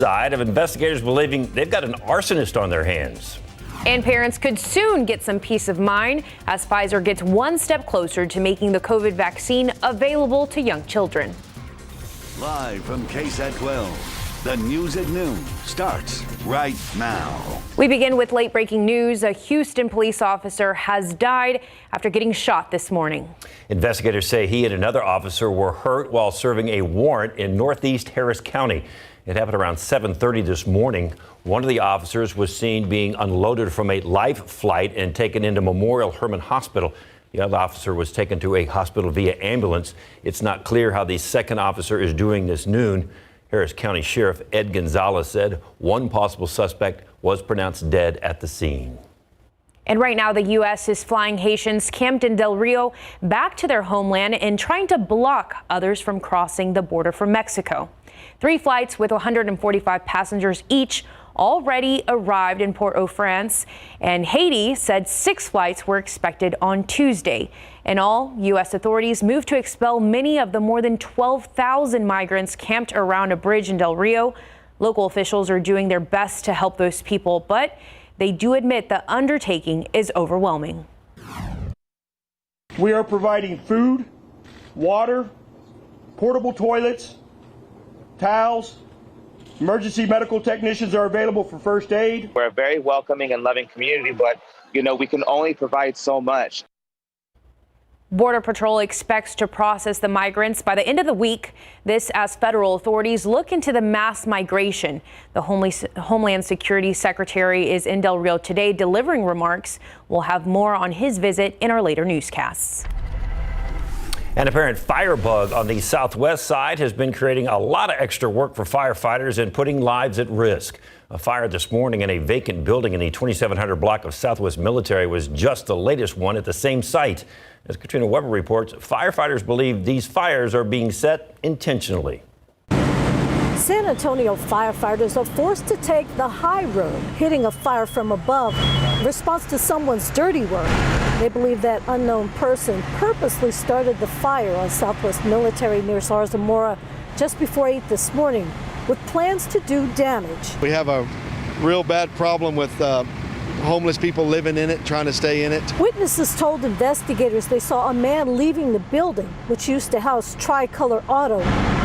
Side of investigators believing they've got an arsonist on their hands. And parents could soon get some peace of mind as Pfizer gets one step closer to making the COVID vaccine available to young children. Live from KSAT 12, the news at noon starts right now. We begin with late breaking news. A Houston police officer has died after getting shot this morning. Investigators say he and another officer were hurt while serving a warrant in northeast Harris County. It happened around 7:30 this morning. One of the officers was seen being unloaded from a life flight and taken into Memorial Hermann Hospital. The other officer was taken to a hospital via ambulance. It's not clear how the second officer is doing this noon. Harris County Sheriff Ed Gonzalez said one possible suspect was pronounced dead at the scene. And right now, the U.S. is flying Haitians camped in Del Rio back to their homeland and trying to block others from crossing the border from Mexico. 3 flights with 145 passengers each already arrived in Port-au-Prince, and Haiti said 6 flights were expected on Tuesday. In all, U.S. authorities moved to expel many of the more than 12,000 migrants camped around a bridge in Del Rio. Local officials are doing their best to help those people, but they do admit the undertaking is overwhelming. We are providing food, water, portable toilets, towels. Emergency medical technicians are available for first aid. We're a very welcoming and loving community, but, we can only provide so much. Border Patrol expects to process the migrants by the end of the week. This as federal authorities look into the mass migration. The Homeland Security Secretary is in Del Rio today delivering remarks. We'll have more on his visit in our later newscasts. An apparent firebug on the southwest side has been creating a lot of extra work for firefighters and putting lives at risk. A fire this morning in a vacant building in the 2700 block of Southwest Military was just the latest one at the same site. As Katrina Weber reports, firefighters believe these fires are being set intentionally. San Antonio firefighters are forced to take the high road, hitting a fire from above in response to someone's dirty work. They believe that unknown person purposely started the fire on Southwest Military near Zarzamora just before 8 this morning with plans to do damage. We have a real bad problem with homeless people living in it, trying to stay in it. Witnesses told investigators they saw a man leaving the building, which used to house Tricolor Auto,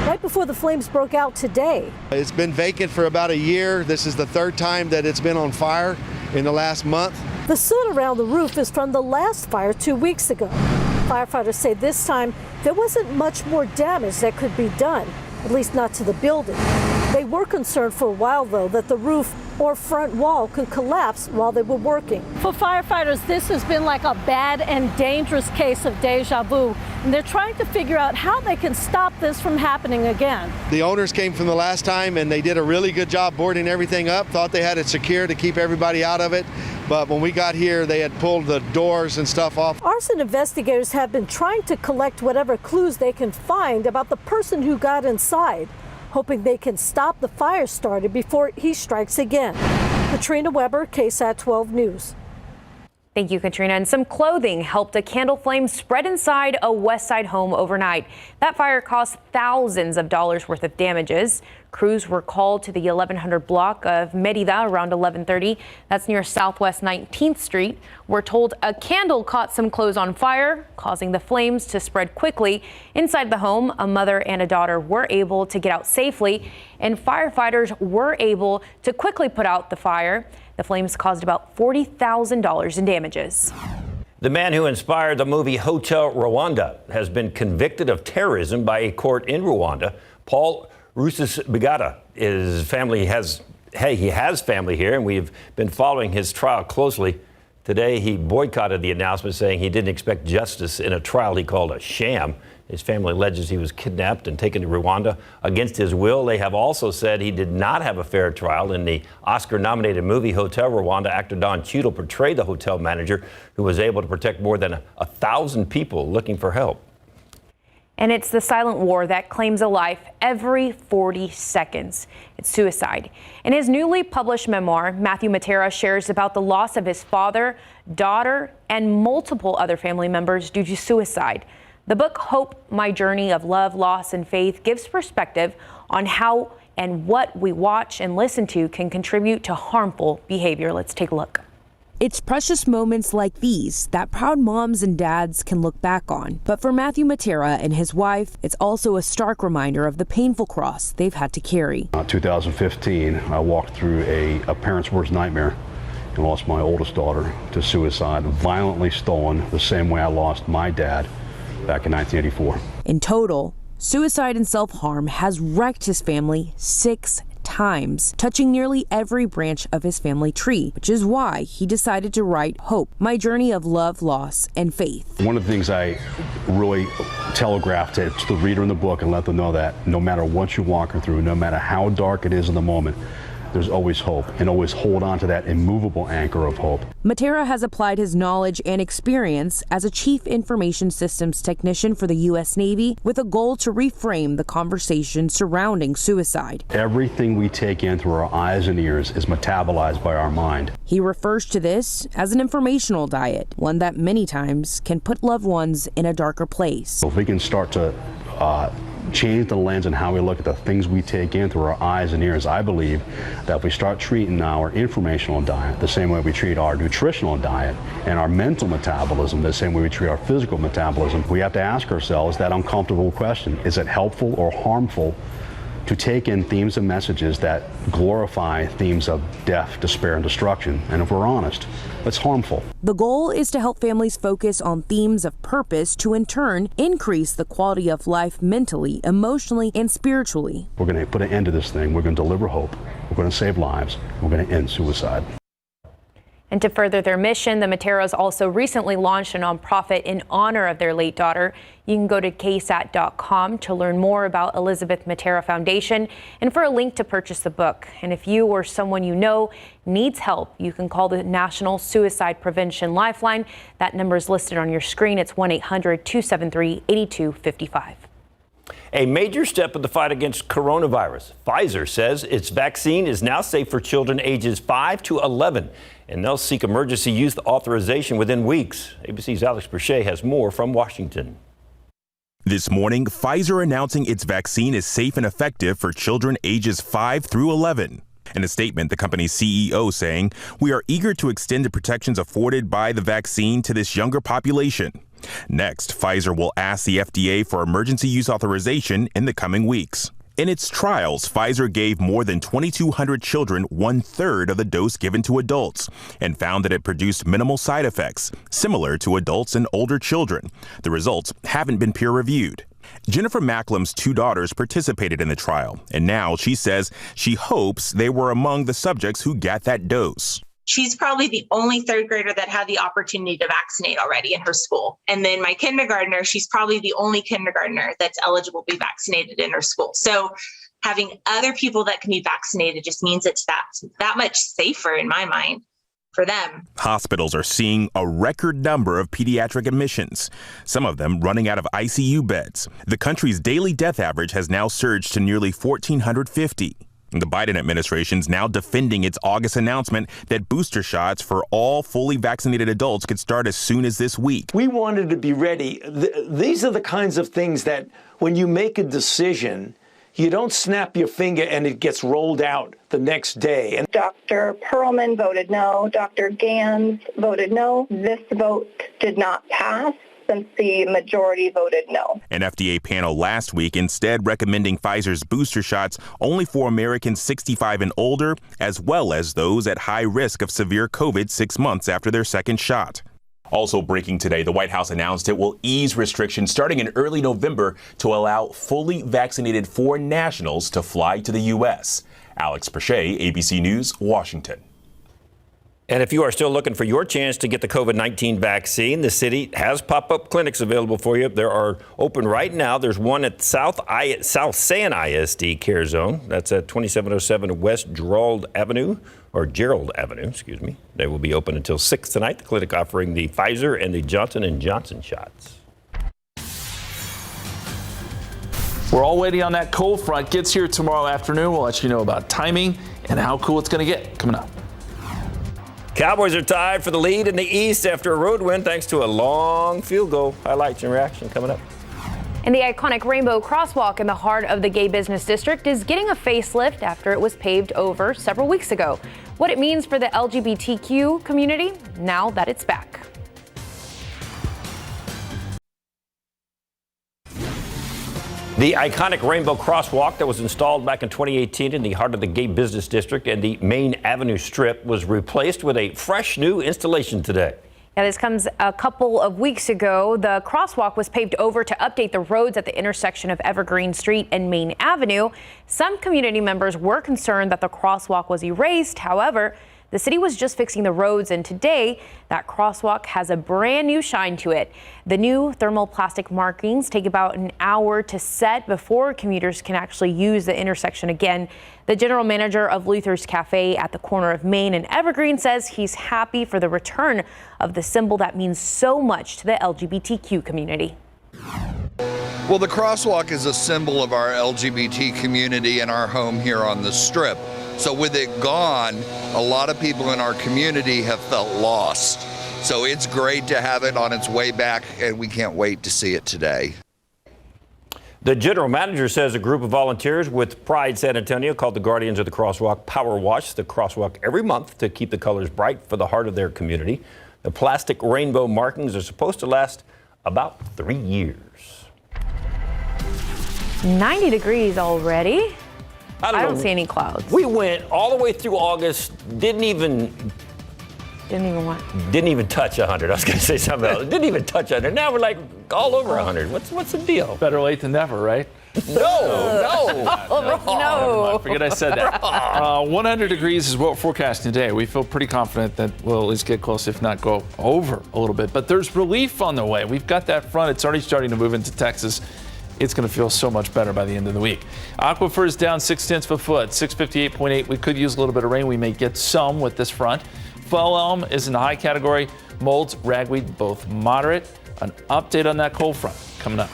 right before the flames broke out today. It's been vacant for about a year. This is the 3rd time that it's been on fire in the last month. The soot around the roof is from the last fire 2 weeks ago. Firefighters say this time there wasn't much more damage that could be done, at least not to the building. They were concerned for a while, though, that the roof or front wall could collapse while they were working. For firefighters, this has been like a bad and dangerous case of deja vu, and they're trying to figure out how they can stop this from happening again. The owners came from the last time, and they did a really good job boarding everything up, thought they had it secure to keep everybody out of it. But when we got here, they had pulled the doors and stuff off. Arson investigators have been trying to collect whatever clues they can find about the person who got inside, hoping they can stop the fire starter before he strikes again. Katrina Weber, KSAT 12 News. Thank you, Katrina. And some clothing helped a candle flame spread inside a West Side home overnight. That fire caused thousands of dollars worth of damages. Crews were called to the 1100 block of Merida around 11:30. That's near Southwest 19th Street. We're told a candle caught some clothes on fire, causing the flames to spread quickly. Inside the home, a mother and a daughter were able to get out safely, and firefighters were able to quickly put out the fire. The flames caused about $40,000 in damages. The man who inspired the movie Hotel Rwanda has been convicted of terrorism by a court in Rwanda. Paul Rusesabagina, his family has family here, and we've been following his trial closely. Today, he boycotted the announcement, saying he didn't expect justice in a trial he called a sham. His family alleges he was kidnapped and taken to Rwanda against his will. They have also said he did not have a fair trial. In the Oscar-nominated movie Hotel Rwanda, actor Don Cheadle portrayed the hotel manager who was able to protect more than 1,000 people looking for help. And it's the silent war that claims a life every 40 seconds. It's suicide. In his newly published memoir, Matthew Matera shares about the loss of his father, daughter, and multiple other family members due to suicide. The book, Hope, My Journey of Love, Loss, and Faith, gives perspective on how and what we watch and listen to can contribute to harmful behavior. Let's take a look. It's precious moments like these that proud moms and dads can look back on. But for Matthew Matera and his wife, it's also a stark reminder of the painful cross they've had to carry. 2015, I walked through a parent's worst nightmare and lost my oldest daughter to suicide, violently stolen the same way I lost my dad back in 1984. In total, suicide and self-harm has wrecked his family 6 times, touching nearly every branch of his family tree, which is why he decided to write Hope, my journey of love, loss, and faith. One of the things I really telegraph to the reader in the book and let them know that no matter what you're walking through, no matter how dark it is in the moment, there's always hope, and always hold on to that immovable anchor of hope. Matera has applied his knowledge and experience as a chief information systems technician for the U.S. Navy with a goal to reframe the conversation surrounding suicide. Everything we take in through our eyes and ears is metabolized by our mind. He refers to this as an informational diet, one that many times can put loved ones in a darker place. So if we can start to change the lens and how we look at the things we take in through our eyes and ears, I believe that if we start treating our informational diet the same way we treat our nutritional diet and our mental metabolism the same way we treat our physical metabolism, we have to ask ourselves that uncomfortable question: is it helpful or harmful to take in themes and messages that glorify themes of death, despair, and destruction? And if we're honest, it's harmful. The goal is to help families focus on themes of purpose to, in turn, increase the quality of life mentally, emotionally, and spiritually. We're going to put an end to this thing. We're going to deliver hope. We're going to save lives. We're going to end suicide. And to further their mission, the Materas also recently launched a nonprofit in honor of their late daughter. You can go to KSAT.com to learn more about Elizabeth Matera Foundation and for a link to purchase the book. And if you or someone you know needs help, you can call the National Suicide Prevention Lifeline. That number is listed on your screen. It's 1-800-273-8255. A major step in the fight against coronavirus. Pfizer says its vaccine is now safe for children ages 5 to 11, and they'll seek emergency use authorization within weeks. ABC's Alex Berchet has more from Washington. This morning, Pfizer announcing its vaccine is safe and effective for children ages 5 through 11. In a statement, the company's CEO saying, "We are eager to extend the protections afforded by the vaccine to this younger population." Next, Pfizer will ask the FDA for emergency use authorization in the coming weeks. In its trials, Pfizer gave more than 2,200 children 1/3 of the dose given to adults and found that it produced minimal side effects, similar to adults and older children. The results haven't been peer-reviewed. Jennifer Macklum's 2 daughters participated in the trial, and now she says she hopes they were among the subjects who got that dose. She's probably the only 3rd grader that had the opportunity to vaccinate already in her school. And then my kindergartner, she's probably the only kindergartner that's eligible to be vaccinated in her school. So having other people that can be vaccinated just means it's that much safer in my mind for them. Hospitals are seeing a record number of pediatric admissions, some of them running out of ICU beds. The country's daily death average has now surged to nearly 1,450. The Biden administration's now defending its August announcement that booster shots for all fully vaccinated adults could start as soon as this week. We wanted to be ready. These are the kinds of things that when you make a decision, you don't snap your finger and it gets rolled out the next day. And Dr. Perlman voted no. Dr. Gans voted no. This vote did not pass, since the majority voted no. An FDA panel last week instead recommending Pfizer's booster shots only for Americans 65 and older, as well as those at high risk of severe COVID 6 months after their second shot. Also breaking today, the White House announced it will ease restrictions starting in early November to allow fully vaccinated foreign nationals to fly to the U.S. Alex Berchet, ABC News, Washington. And if you are still looking for your chance to get the COVID-19 vaccine, the city has pop-up clinics available for you. There are open right now. There's one at South San ISD Care Zone. That's at 2707 West Gerald Avenue. Excuse me. They will be open until 6 tonight. The clinic offering the Pfizer and the Johnson & Johnson shots. We're all waiting on that cold front. Gets here tomorrow afternoon. We'll let you know about timing and how cool it's going to get coming up. Cowboys are tied for the lead in the East after a road win thanks to a long field goal. Highlights and reaction coming up. And the iconic Rainbow Crosswalk in the heart of the gay business district is getting a facelift after it was paved over several weeks ago. What it means for the LGBTQ community now that it's back. The iconic Rainbow Crosswalk that was installed back in 2018 in the heart of the gay business district and the Main Avenue Strip was replaced with a fresh new installation today. Now, this comes a couple of weeks ago. The crosswalk was paved over to update the roads at the intersection of Evergreen Street and Main Avenue. Some community members were concerned that the crosswalk was erased. However, the city was just fixing the roads, and today that crosswalk has a brand new shine to it. The new thermoplastic markings take about an hour to set before commuters can actually use the intersection again. The general manager of Luther's Cafe at the corner of Main and Evergreen says he's happy for the return of the symbol that means so much to the LGBTQ community. Well, the crosswalk is a symbol of our LGBT community and our home here on the Strip. So with it gone, a lot of people in our community have felt lost. So it's great to have it on its way back, and we can't wait to see it today. The general manager says a group of volunteers with Pride San Antonio called the Guardians of the Crosswalk power wash the crosswalk every month to keep the colors bright for the heart of their community. The plastic rainbow markings are supposed to last about 3 years. 90 degrees already. I don't see any clouds. We went all the way through August, didn't even what? Didn't even touch 100. I was going to say something else. Didn't even touch 100. Now we're like all over 100. What's the deal? Better late than never, right? No. Forget I said that. 100 degrees is what we're forecasting today. We feel pretty confident that we'll at least get close, if not go over a little bit. But there's relief on the way. We've got that front. It's already starting to move into Texas. It's going to feel so much better by the end of the week. Aquifer is down 0.6 of a foot, 658.8. We could use a little bit of rain. We may get some with this front. Fall elm is in the high category. Molds, ragweed, both moderate. An update on that cold front coming up.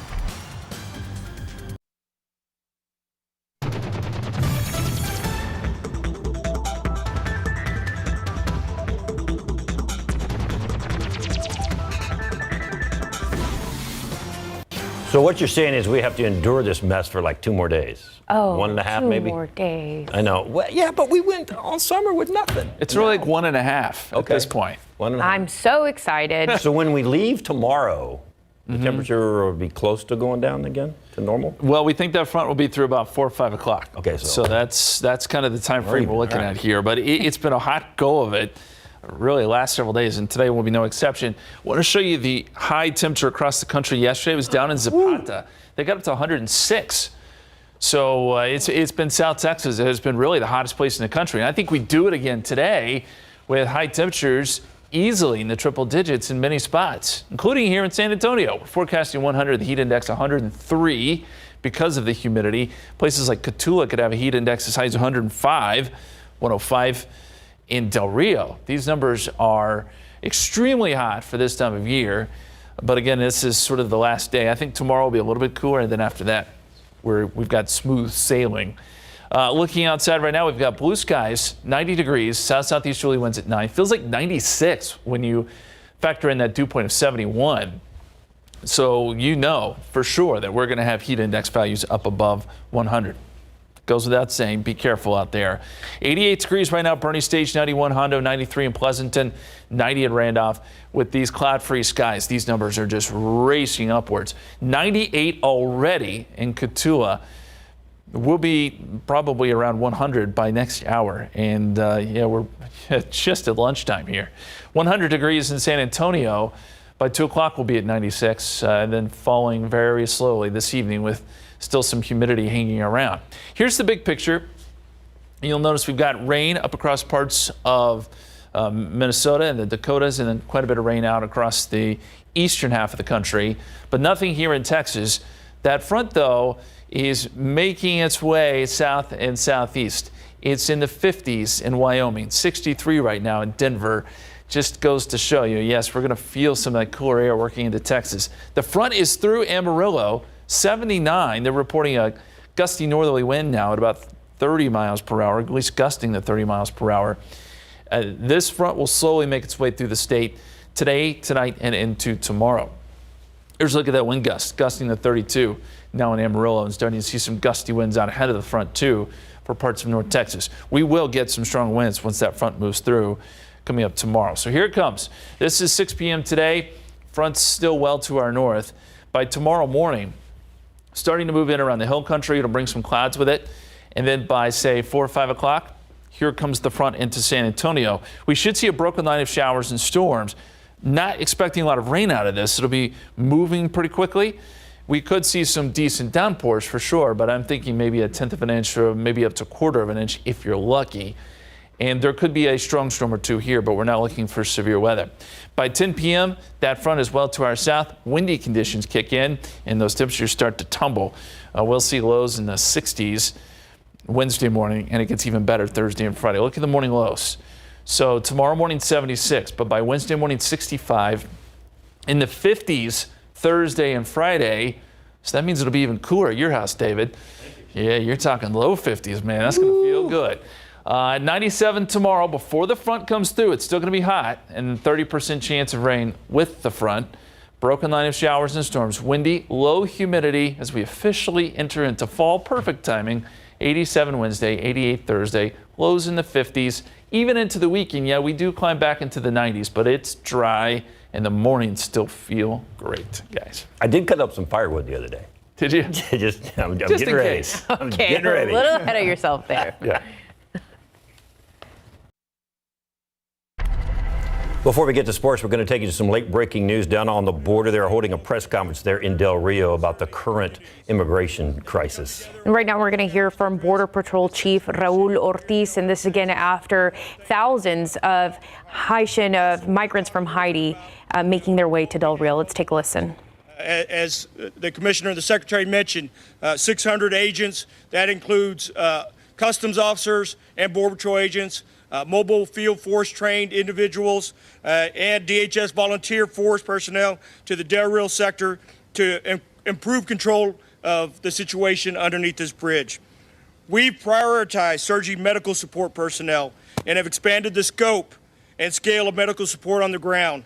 So what you're saying is we have to endure this mess for like 2 more days. Oh, 1.5 2 maybe? more days. I know. Well, yeah, but we went all summer with nothing. It's really like 1.5 at this point. 1.5. I'm so excited. So when we leave tomorrow, the temperature will be close to going down again to normal? Well, we think that front will be through about 4 or 5 o'clock. Okay, so that's kind of the time frame we're looking at here. But it's been a hot go of it. Really, last several days, and today will be no exception. I want to show you the high temperature across the country. Yesterday it was down in Zapata. They got up to 106. So it's been South Texas. It has been really the hottest place in the country. And I think we do it again today with high temperatures easily in the triple digits in many spots, including here in San Antonio. We're forecasting 100, the heat index 103 because of the humidity. Places like Cotulla could have a heat index as high as 105, 105 in Del Rio. These numbers are extremely hot for this time of year. But again, this is sort of the last day. I think tomorrow will be a little bit cooler, and then after that, we've got smooth sailing. Looking outside right now, we've got blue skies, 90 degrees, south-southeasterly winds at 9. Feels like 96 when you factor in that dew point of 71. So you know for sure that we're going to have heat index values up above 100. Goes without saying, be careful out there. 88 degrees right now, Bernie Stage, 91 Hondo, 93 in Pleasanton, 90 in Randolph. With these cloud-free skies, these numbers are just racing upwards. 98 already in Cotulla. We'll be probably around 100 by next hour. And yeah, we're just at lunchtime here. 100 degrees in San Antonio. By 2 o'clock, we'll be at 96, and then falling very slowly this evening with still some humidity hanging around. Here's the big picture. You'll notice we've got rain up across parts of Minnesota and the Dakotas, and then quite a bit of rain out across the eastern half of the country, but nothing here in Texas. That front, though, is making its way south and southeast. It's in the 50s in Wyoming, 63 right now in Denver. Just goes to show you, yes, we're going to feel some of that cooler air working into Texas. The front is through Amarillo, 79. They're reporting a gusty northerly wind now at about 30 miles per hour, at least gusting to 30 miles per hour. This front will slowly make its way through the state today, tonight, and into tomorrow. Here's a look at that wind gust, gusting to 32 now in Amarillo, and starting to see some gusty winds out ahead of the front too for parts of North Texas. We will get some strong winds once that front moves through coming up tomorrow. So here it comes. This is 6 p.m. today. Front's still well to our north. By tomorrow morning, starting to move in around the hill country, it'll bring some clouds with it. And then by, say, 4 or 5 o'clock, here comes the front into San Antonio. We should see a broken line of showers and storms. Not expecting a lot of rain out of this. It'll be moving pretty quickly. We could see some decent downpours for sure, but I'm thinking maybe 1/10 of an inch or maybe up to 1/4 of an inch if you're lucky. And there could be a strong storm or two here, but we're not looking for severe weather. By 10 p.m., that front is well to our south. Windy conditions kick in, and those temperatures start to tumble. We'll see lows in the 60s Wednesday morning, and it gets even better Thursday and Friday. Look at the morning lows. So tomorrow morning, 76, but by Wednesday morning, 65. In the 50s Thursday and Friday, so that means it'll be even cooler at your house, David. Yeah, you're talking low 50s, man. That's going to feel good. 97 tomorrow before the front comes through. It's still going to be hot, and 30% chance of rain with the front. Broken line of showers and storms. Windy, low humidity as we officially enter into fall. Perfect timing. 87 Wednesday, 88 Thursday, lows in the 50s. Even into the weekend, yeah, we do climb back into the 90s, but it's dry, and the mornings still feel great, guys. I did cut up some firewood the other day. Did you? I'm Just getting in ready. case. I'm Okay, getting ready. a little ahead of yourself there. Yeah. Before we get to sports, we're going to take you to some late-breaking news down on the border. They're holding a press conference there in Del Rio about the current immigration crisis. And right now we're going to hear from Border Patrol Chief Raul Ortiz, and this again after thousands of Haitian migrants from Haiti making their way to Del Rio. Let's take a listen. As the commissioner and the secretary mentioned, 600 agents. That includes customs officers and Border Patrol agents, mobile field force trained individuals, and DHS volunteer force personnel to the Del Rio sector to improve control of the situation underneath this bridge. We've prioritized surging medical support personnel and have expanded the scope and scale of medical support on the ground.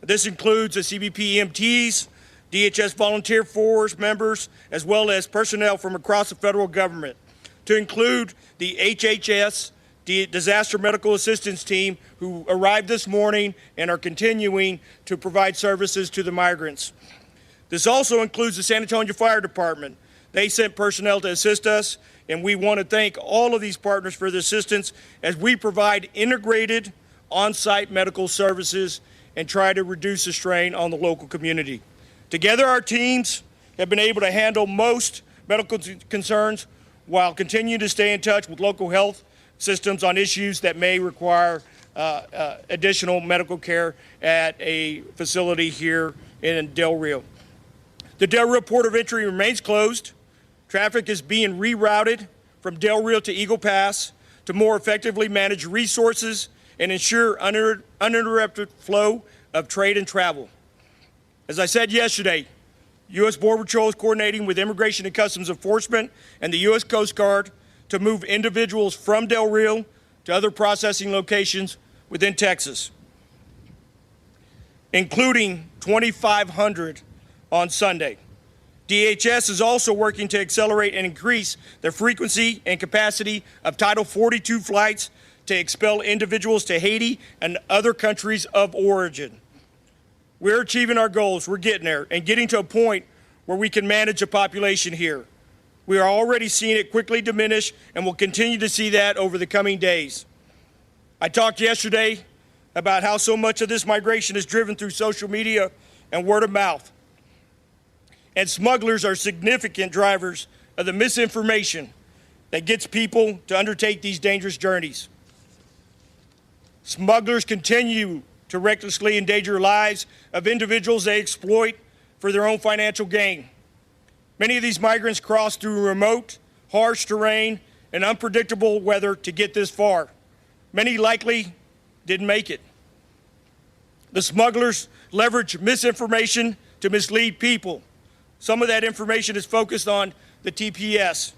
This includes the CBP EMTs, DHS volunteer force members, as well as personnel from across the federal government, to include the HHS, the Disaster Medical Assistance Team, who arrived this morning and are continuing to provide services to the migrants. This also includes the San Antonio Fire Department. They sent personnel to assist us, and we want to thank all of these partners for their assistance as we provide integrated on-site medical services and try to reduce the strain on the local community. Together, our teams have been able to handle most medical concerns while continuing to stay in touch with local health systems on issues that may require additional medical care at a facility here in Del Rio. The Del Rio Port of Entry remains closed. Traffic is being rerouted from Del Rio to Eagle Pass to more effectively manage resources and ensure uninterrupted flow of trade and travel. As I said yesterday, U.S. Border Patrol is coordinating with Immigration and Customs Enforcement and the U.S. Coast Guard to move individuals from Del Rio to other processing locations within Texas, including 2,500 on Sunday. DHS is also working to accelerate and increase the frequency and capacity of Title 42 flights to expel individuals to Haiti and other countries of origin. We're achieving our goals. We're getting there and getting to a point where we can manage a population here. We are already seeing it quickly diminish, and we'll continue to see that over the coming days. I talked yesterday about how so much of this migration is driven through social media and word of mouth. And smugglers are significant drivers of the misinformation that gets people to undertake these dangerous journeys. Smugglers continue to recklessly endanger lives of individuals they exploit for their own financial gain. Many of these migrants cross through remote, harsh terrain and unpredictable weather to get this far. Many likely didn't make it. The smugglers leverage misinformation to mislead people. Some of that information is focused on the TPS.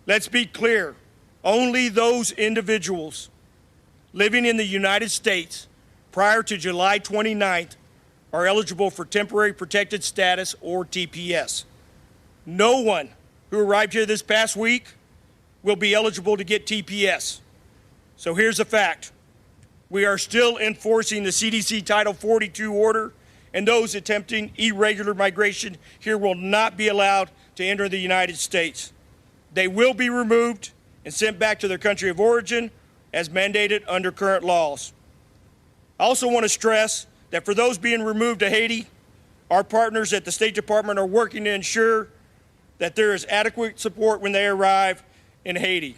Let's be clear, only those individuals living in the United States prior to July 29th are eligible for temporary protected status, or TPS. No one who arrived here this past week will be eligible to get TPS. So here's the fact. We are still enforcing the CDC Title 42 order, and those attempting irregular migration here will not be allowed to enter the United States. They will be removed and sent back to their country of origin as mandated under current laws. I also want to stress that for those being removed to Haiti, our partners at the State Department are working to ensure that there is adequate support when they arrive in Haiti.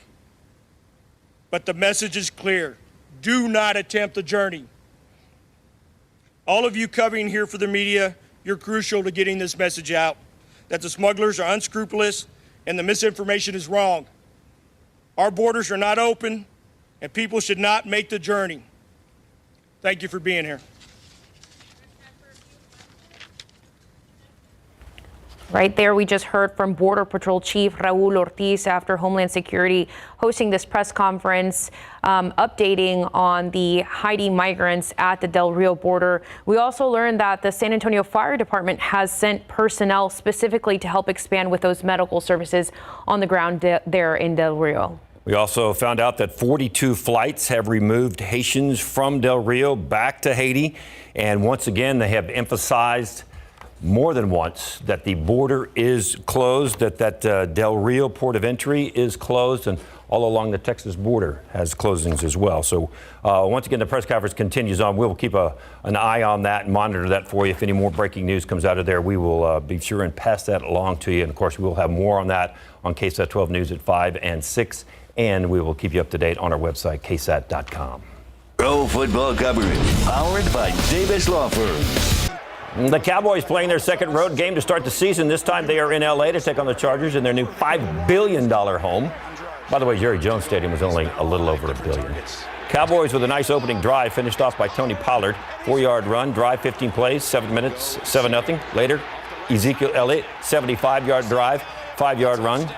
But the message is clear. Do not attempt the journey. All of you covering here for the media, you're crucial to getting this message out, that the smugglers are unscrupulous and the misinformation is wrong. Our borders are not open, and people should not make the journey. Thank you for being here. Right there, we just heard from Border Patrol Chief Raul Ortiz after Homeland Security hosting this press conference, updating on the Haiti migrants at the Del Rio border. We also learned that the San Antonio Fire Department has sent personnel specifically to help expand with those medical services on the ground there in Del Rio. We also found out that 42 flights have removed Haitians from Del Rio back to Haiti. And once again, they have emphasized more than once that the border is closed, that Del Rio port of entry is closed, and all along the Texas border has closings as well. So once again, the press conference continues on. We'll keep an eye on that and monitor that for you. If any more breaking news comes out of there, we will be sure and pass that along to you. And of course, we'll have more on that on KSAT 12 News at 5 and 6. And we will keep you up to date on our website, ksat.com. Pro football coverage powered by Davis Law Firm. The Cowboys playing their second road game to start the season. This time they are in L.A. to take on the Chargers in their new $5 billion home. By the way, Jerry Jones Stadium was only a little over $1 billion. Cowboys with a nice opening drive, finished off by Tony Pollard. 4-yard run, drive, 15 plays, 7 minutes, 7-0. Later, Ezekiel Elliott, 75-yard drive, 5-yard run.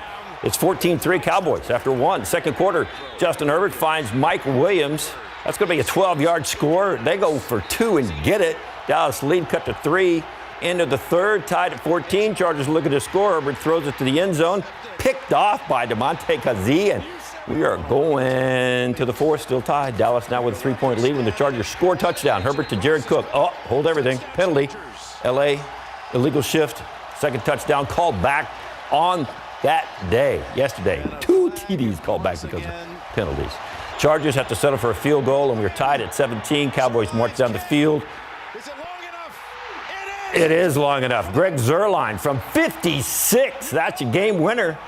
It's 14-3 Cowboys after one. Second quarter, Justin Herbert finds Mike Williams. That's going to be a 12-yard score. They go for 2 and get it. Dallas lead cut to 3. Into the third, tied at 14. Chargers look at the score. Herbert throws it to the end zone. Picked off by DeMonte Kazee. And we are going to the fourth, still tied. Dallas now with a 3-point lead when the Chargers score touchdown. Herbert to Jared Cook. Oh, hold everything. Penalty. L.A. illegal shift. Second touchdown called back on that day, yesterday. 2 TDs called back because of penalties. Chargers have to settle for a field goal, and we're tied at 17. Cowboys march down the field. It is long enough. Greg Zuerlein from 56. That's a game winner.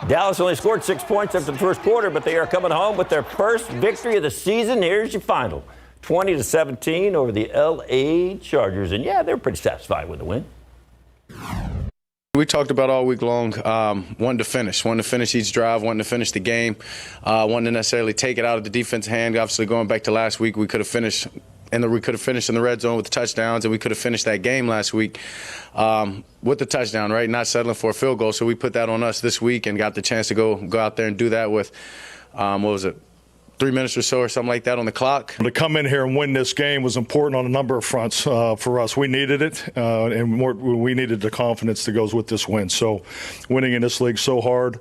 Dallas only scored 6 points after the first quarter, but they are coming home with their first victory of the season. Here's your final. 20-17 over the L.A. Chargers. And, yeah, they're pretty satisfied with the win. We talked about all week long, wanting to finish each drive, wanting to finish the game, wanting to necessarily take it out of the defense's hand. Obviously, going back to last week, we could have finished in the red zone with the touchdowns, and we could have finished that game last week with the touchdown, right? Not settling for a field goal. So we put that on us this week and got the chance to go out there and do that with, 3 minutes or so or something like that on the clock. To come in here and win this game was important on a number of fronts for us. We needed it, and we needed the confidence that goes with this win. So winning in this league so hard.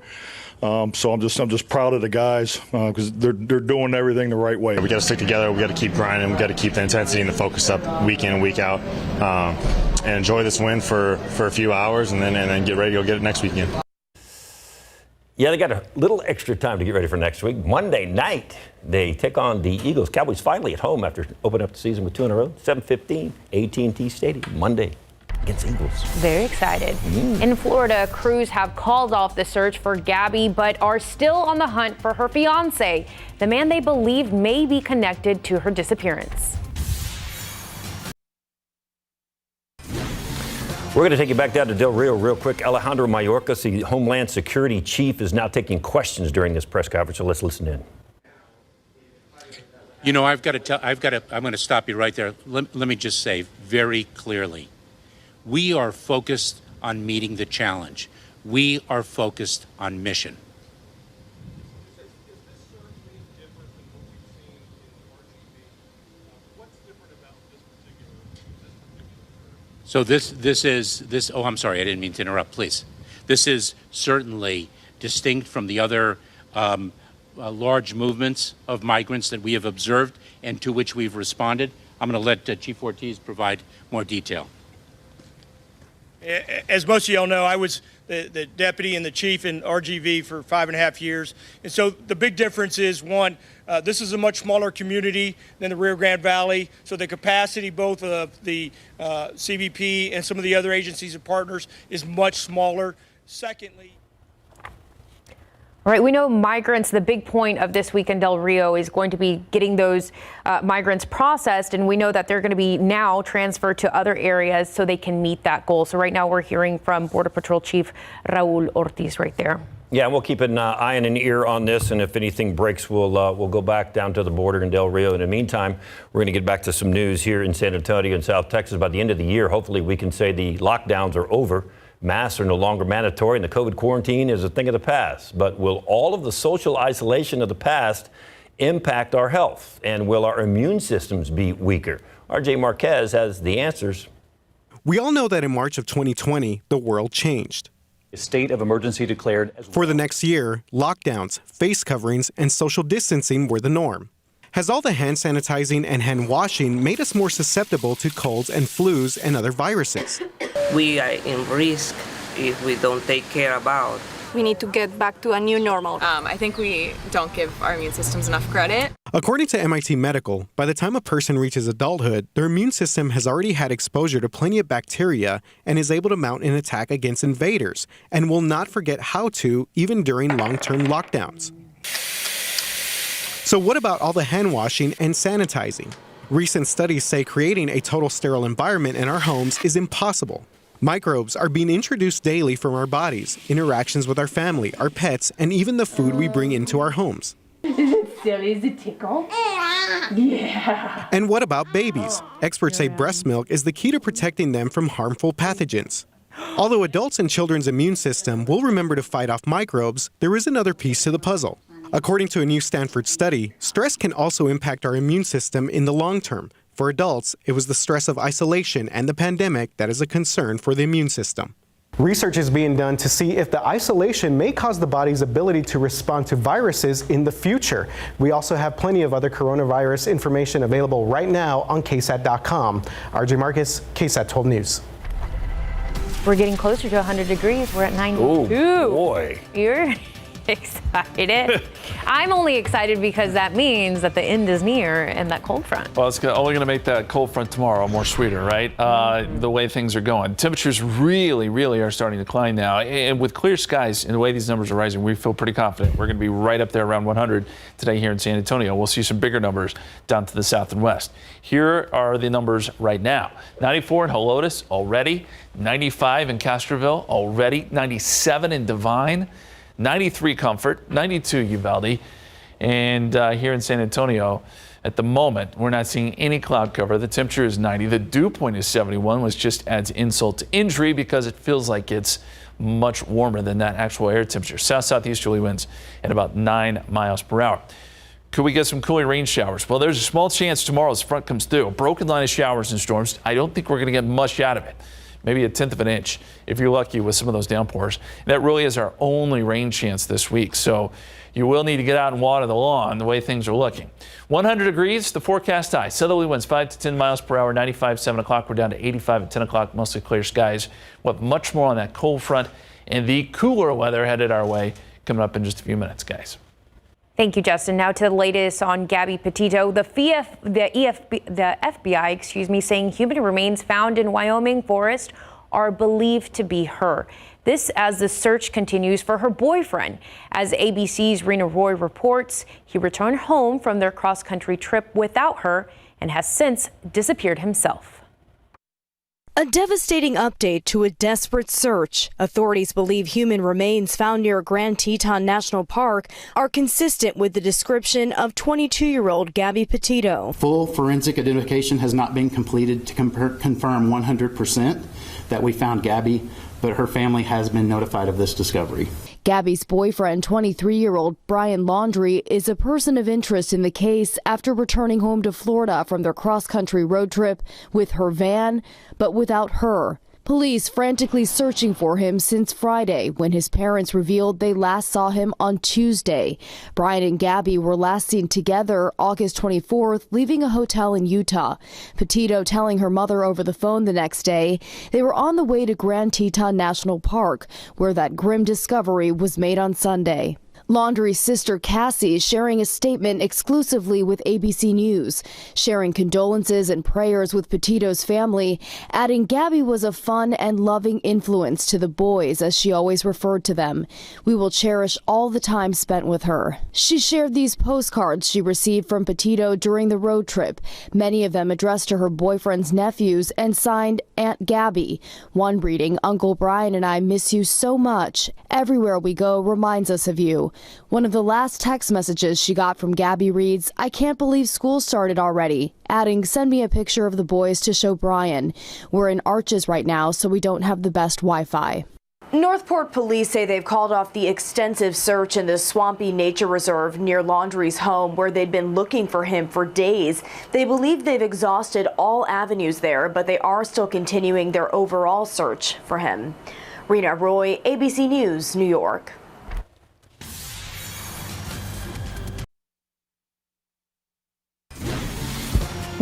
So I'm just proud of the guys because they're doing everything the right way. We got to stick together. We got to keep grinding. We got to keep the intensity and the focus up week in and week out, and enjoy this win for a few hours, and then get ready to go get it next weekend. Yeah, they got a little extra time to get ready for next week. Monday night, they take on the Eagles. Cowboys finally at home after opening up the season with 2 in a row. 7:15, AT&T Stadium, Monday against Eagles. Very excited. In Florida, crews have called off the search for Gabby, but are still on the hunt for her fiance, the man they believe may be connected to her disappearance. We're going to take you back down to Del Rio real quick. Alejandro Mayorkas, the Homeland Security Chief, is now taking questions during this press conference, so let's listen in. You know, I'm going to stop you right there. Let me just say very clearly, we are focused on meeting the challenge. We are focused on mission. So this. Oh, I'm sorry, I didn't mean to interrupt. Please, this is certainly distinct from the other large movements of migrants that we have observed and to which we've responded. I'm going to let Chief Ortiz provide more detail. As most of y'all know, I was the deputy and the chief in RGV for 5.5 years. And so the big difference is, one, this is a much smaller community than the Rio Grande Valley. So the capacity both of the CBP and some of the other agencies and partners is much smaller. Secondly, all right, we know migrants, the big point of this week in Del Rio is going to be getting those migrants processed, and we know that they're going to be now transferred to other areas so they can meet that goal. So right now we're hearing from Border Patrol Chief Raul Ortiz right there. Yeah, we'll keep an eye and an ear on this, and if anything breaks, we'll go back down to the border in Del Rio. In the meantime, we're going to get back to some news here in San Antonio and South Texas. By the end of the year, hopefully we can say the lockdowns are over. Masks are no longer mandatory, and the COVID quarantine is a thing of the past. But will all of the social isolation of the past impact our health? And will our immune systems be weaker? RJ Marquez has the answers. We all know that in March of 2020, the world changed. A state of emergency declared. For the next year, lockdowns, face coverings, and social distancing were the norm. Has all the hand sanitizing and hand washing made us more susceptible to colds and flus and other viruses? We are in risk if we don't take care about. We need to get back to a new normal. I think we don't give our immune systems enough credit. According to MIT Medical, by the time a person reaches adulthood, their immune system has already had exposure to plenty of bacteria and is able to mount an attack against invaders and will not forget how to, even during long-term lockdowns. So what about all the hand washing and sanitizing? Recent studies say creating a total sterile environment in our homes is impossible. Microbes are being introduced daily from our bodies, interactions with our family, our pets, and even the food we bring into our homes. Is it silly? Is it tickle? Yeah. And what about babies? Experts say breast milk is the key to protecting them from harmful pathogens. Although adults and children's immune system will remember to fight off microbes, there is another piece to the puzzle. According to a new Stanford study, stress can also impact our immune system in the long term. For adults, it was the stress of isolation and the pandemic that is a concern for the immune system. Research is being done to see if the isolation may cause the body's ability to respond to viruses in the future. We also have plenty of other coronavirus information available right now on KSAT.com. RJ Marcus, KSAT 12 News. We're getting closer to 100 degrees. We're at 92. Oh, boy. You're excited. I'm only excited because that means that the end is near and that cold front. Well, it's only going to make that cold front tomorrow more sweeter, right? The way things are going. Temperatures really are starting to climb now. And with clear skies and the way these numbers are rising, we feel pretty confident. We're going to be right up there around 100 today here in San Antonio. We'll see some bigger numbers down to the south and west. Here are the numbers right now. 94 in Helotes already. 95 in Castroville already. 97 in Devine. 93 Comfort, 92 Uvalde, and here in San Antonio, at the moment, we're not seeing any cloud cover. The temperature is 90. The dew point is 71, which just adds insult to injury because it feels like it's much warmer than that actual air temperature. South-southeasterly winds at about 9 miles per hour. Could we get some cooling rain showers? Well, there's a small chance tomorrow as front comes through. A broken line of showers and storms. I don't think we're going to get much out of it. Maybe 1/10 of an inch if you're lucky with some of those downpours. And that really is our only rain chance this week. So you will need to get out and water the lawn the way things are looking. 100 degrees, the forecast high. Southerly winds 5 to 10 miles per hour, 95, 7 o'clock. We're down to 85 at 10 o'clock, mostly clear skies. We'll have much more on that cold front and the cooler weather headed our way coming up in just a few minutes, guys. Thank you, Justin. Now to the latest on Gabby Petito. The FBI, saying human remains found in Wyoming forest are believed to be her. This as the search continues for her boyfriend. As ABC's Rena Roy reports, he returned home from their cross-country trip without her and has since disappeared himself. A devastating update to a desperate search. Authorities believe human remains found near Grand Teton National Park are consistent with the description of 22-year-old Gabby Petito. Full forensic identification has not been completed to confirm 100% that we found Gabby, but her family has been notified of this discovery. Gabby's boyfriend, 23-year-old Brian Laundrie, is a person of interest in the case after returning home to Florida from their cross-country road trip with her van, but without her. Police frantically searching for him since Friday, when his parents revealed they last saw him on Tuesday. Brian and Gabby were last seen together August 24th, leaving a hotel in Utah. Petito telling her mother over the phone the next day they were on the way to Grand Teton National Park, where that grim discovery was made on Sunday. Laundrie's sister Cassie sharing a statement exclusively with ABC News, sharing condolences and prayers with Petito's family, adding Gabby was a fun and loving influence to the boys, as she always referred to them. We will cherish all the time spent with her. She shared these postcards she received from Petito during the road trip, many of them addressed to her boyfriend's nephews and signed Aunt Gabby. One reading, Uncle Brian and I miss you so much. Everywhere we go reminds us of you. One of the last text messages she got from Gabby reads, I can't believe school started already, adding, send me a picture of the boys to show Brian. We're in Arches right now, so we don't have the best Wi-Fi. Northport police say they've called off the extensive search in the swampy nature reserve near Laundrie's home, where they'd been looking for him for days. They believe they've exhausted all avenues there, but they are still continuing their overall search for him. Rena Roy, ABC News, New York.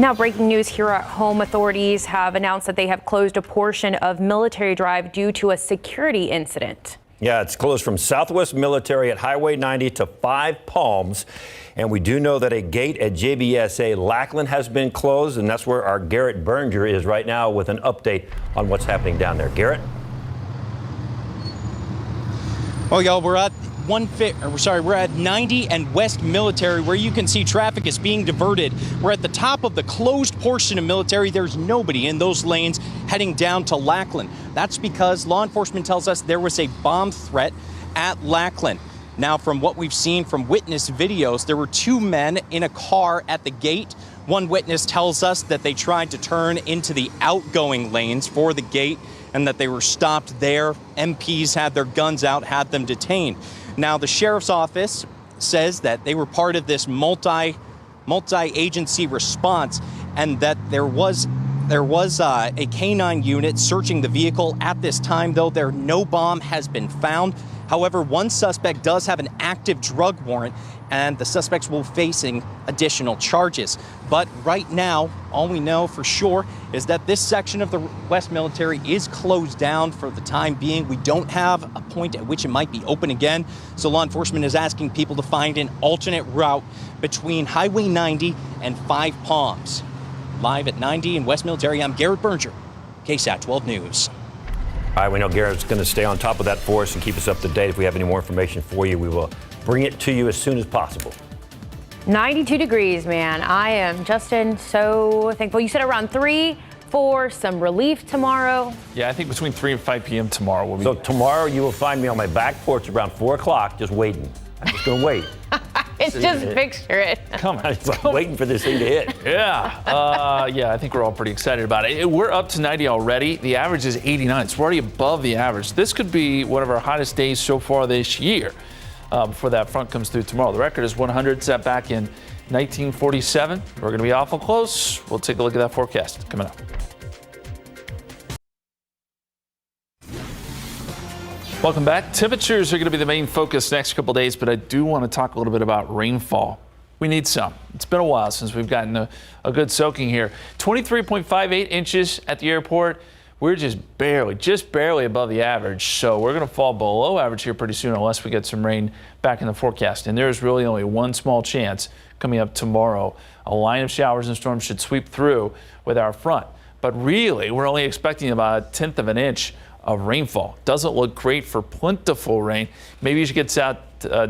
Now, breaking news here at home. Authorities have announced that they have closed a portion of Military Drive due to a security incident. Yeah, it's closed from Southwest Military at Highway 90 to Five Palms. And we do know that a gate at JBSA Lackland has been closed, and that's where our Garrett Berger is right now with an update on what's happening down there. Garrett? Well, y'all, we're at 90 and West Military, where you can see traffic is being diverted. We're at the top of the closed portion of Military. There's nobody in those lanes heading down to Lackland. That's because law enforcement tells us there was a bomb threat at Lackland. Now, from what we've seen from witness videos, there were two men in a car at the gate. One witness tells us that they tried to turn into the outgoing lanes for the gate and that they were stopped there. MPs had their guns out, had them detained. Now, the sheriff's office says that they were part of this multi-agency response, and that there was a K-9 unit searching the vehicle at this time, though no bomb has been found. However, one suspect does have an active drug warrant, and the suspects will be facing additional charges. But right now, all we know for sure is that this section of the West Military is closed down for the time being. We don't have a point at which it might be open again. So law enforcement is asking people to find an alternate route between Highway 90 and Five Palms. Live at 90 in West Military, I'm Garrett Berger, KSAT 12 News. All right, we know Garrett's going to stay on top of that for us and keep us up to date. If we have any more information for you, we will bring it to you as soon as possible. 92 degrees, man. I am, Justin, so thankful. You said around 3 for some relief tomorrow. Yeah, I think between 3 and 5 p.m. tomorrow will be. So tomorrow you will find me on my back porch around 4 o'clock just waiting. I'm just going to wait. It's just picture it. Come on. I'm waiting for this thing to hit. Yeah. Yeah, I think we're all pretty excited about it. We're up to 90 already. The average is 89. So we're already above the average. This could be one of our hottest days so far this year before that front comes through tomorrow. The record is 100, set back in 1947. We're going to be awful close. We'll take a look at that forecast coming up. Welcome back. Temperatures are going to be the main focus next couple days, but I do want to talk a little bit about rainfall. We need some. It's been a while since we've gotten a good soaking here. 23.58 inches at the airport. We're just barely above the average. So we're going to fall below average here pretty soon unless we get some rain back in the forecast. And there's really only one small chance coming up tomorrow. A line of showers and storms should sweep through with our front. But really, we're only expecting about 1/10 of an inch of rainfall. Doesn't look great for plentiful rain. Maybe as you get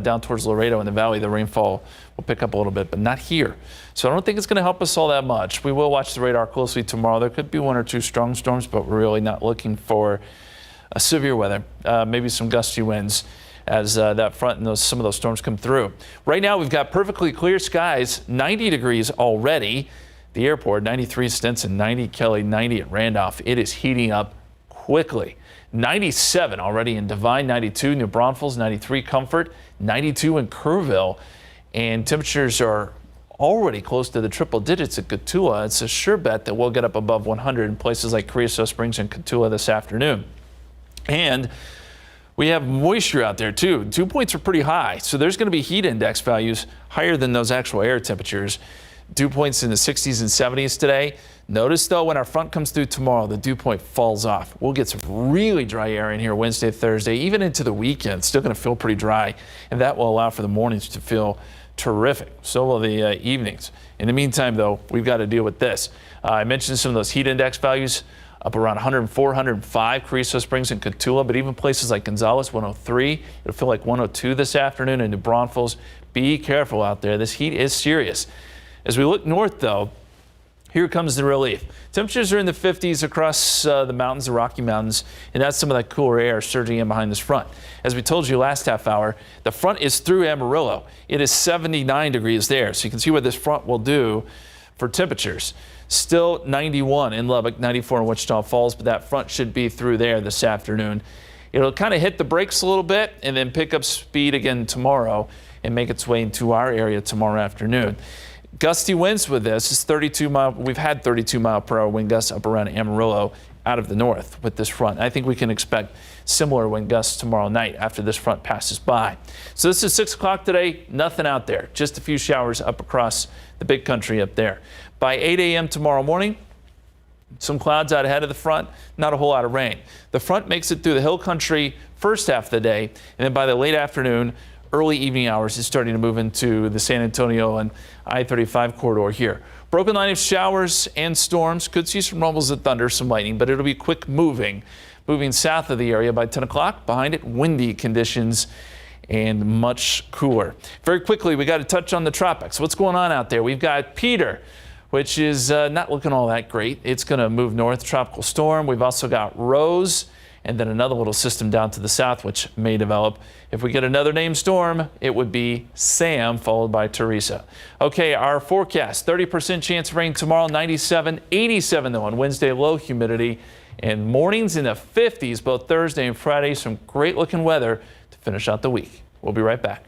down towards Laredo in the valley, the rainfall will pick up a little bit, but not here. So I don't think it's going to help us all that much. We will watch the radar closely tomorrow. There could be 1 or 2 strong storms, but we're really not looking for severe weather. Maybe some gusty winds as that front and some of those storms come through. Right now, we've got perfectly clear skies, 90 degrees already. The airport, 93 Stinson, 90 Kelly, 90 at Randolph. It is heating up quickly. 97 already in Devine, 92 New Braunfels, 93 Comfort, 92 in Kerrville, and temperatures are already close to the triple digits at Cotulla. It's a sure bet that we'll get up above 100 in places like Creosote Springs and Cotulla this afternoon. And we have moisture out there too. Dew points are pretty high, so there's going to be heat index values higher than those actual air temperatures. Dew points in the 60s and 70s today. Notice though, when our front comes through tomorrow, the dew point falls off. We'll get some really dry air in here Wednesday, Thursday, even into the weekend. It's still going to feel pretty dry, and that will allow for the mornings to feel terrific. So will the evenings. In the meantime, though, we've got to deal with this. I mentioned some of those heat index values up around 104, 105, Creosote Springs and Cotulla, but even places like Gonzales, 103. It'll feel like 102 this afternoon in New Braunfels. Be careful out there. This heat is serious. As we look north, though, here comes the relief. Temperatures are in the 50s across the mountains, the Rocky Mountains, and that's some of that cooler air surging in behind this front. As we told you last half hour, the front is through Amarillo. It is 79 degrees there, so you can see what this front will do for temperatures. Still 91 in Lubbock, 94 in Wichita Falls, but that front should be through there this afternoon. It'll kind of hit the brakes a little bit and then pick up speed again tomorrow and make its way into our area tomorrow afternoon. Gusty winds with this is 32 mile. We've had 32 mile per hour wind gusts up around Amarillo out of the north with this front. I think we can expect similar wind gusts tomorrow night after this front passes by. So this is 6 o'clock today. Nothing out there. Just a few showers up across the big country up there. By 8 a.m. tomorrow morning, some clouds out ahead of the front. Not a whole lot of rain. The front makes it through the hill country first half of the day, and then by the late afternoon, early evening hours, is starting to move into the San Antonio and I-35 corridor here. Broken line of showers and storms. Could see some rumbles of thunder, some lightning, but it'll be quick moving south of the area by 10 o'clock. Behind it, windy conditions and much cooler. Very quickly, we got to touch on the tropics. What's going on out there? We've got Peter, which is not looking all that great. It's going to move north, tropical storm. We've also got Rose, and then another little system down to the south, which may develop. If we get another named storm, it would be Sam, followed by Teresa. Okay, our forecast, 30% chance of rain tomorrow, 97, 87 though on Wednesday, low humidity, and mornings in the 50s both Thursday and Friday. Some great looking weather to finish out the week. We'll be right back.